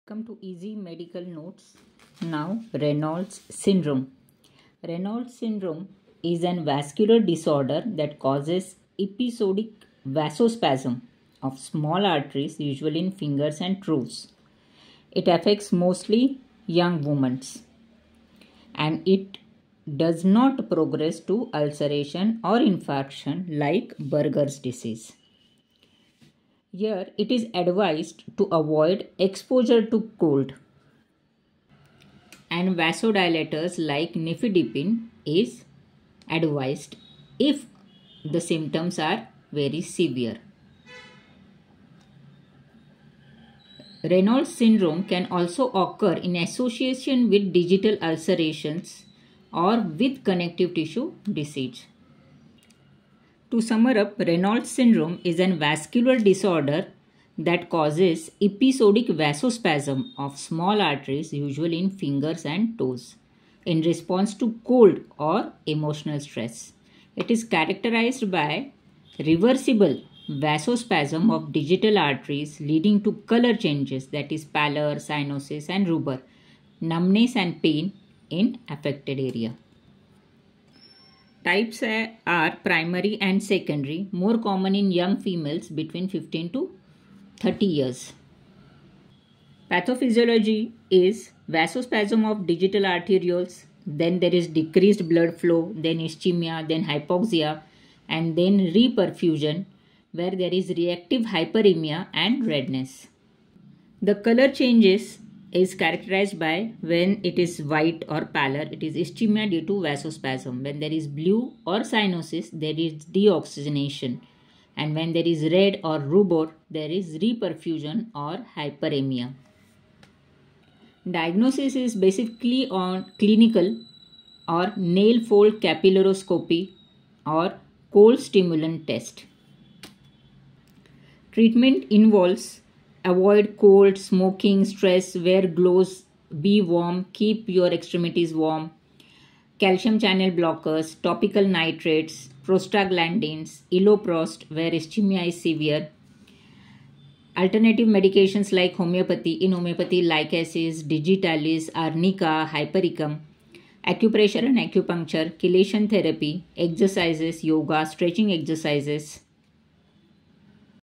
Come to easy medical notes. Now, Reynolds syndrome. Reynolds syndrome is an vascular disorder that causes episodic vasospasm of small arteries, usually in fingers and toes. It affects mostly young women and it does not progress to ulceration or infarction like Buerger's disease. Here, it is advised to avoid exposure to cold, and vasodilators like nifedipine is advised if the symptoms are very severe. Reynolds syndrome can also occur in association with digital ulcerations or with connective tissue disease. To sum up, Reynolds syndrome is a vascular disorder that causes episodic vasospasm of small arteries, usually in fingers and toes, in response to cold or emotional stress. It is characterized by reversible vasospasm of digital arteries leading to color changes, that is pallor, cyanosis and rubor, numbness and pain in affected area. Types are primary and secondary, more common in young females between 15 to 30 years. Pathophysiology is vasospasm of digital arterioles, then there is decreased blood flow, then ischemia, then hypoxia, and then reperfusion, where there is reactive hyperemia and redness. The color changes is characterized by when it is white or pallor, it is ischemia due to vasospasm. When there is blue or cyanosis, there is deoxygenation. And when there is red or rubor, there is reperfusion or hyperemia. Diagnosis is basically on clinical or nail fold capillaroscopy or cold stimulant test. Treatment involves avoid cold, smoking, stress, wear gloves, be warm, keep your extremities warm, calcium channel blockers, topical nitrates, prostaglandins, iloprost where ischemia is severe, alternative medications like homeopathy, in homeopathy like acid, digitalis, arnica, hypericum, acupressure and acupuncture, chelation therapy, exercises, yoga, stretching exercises,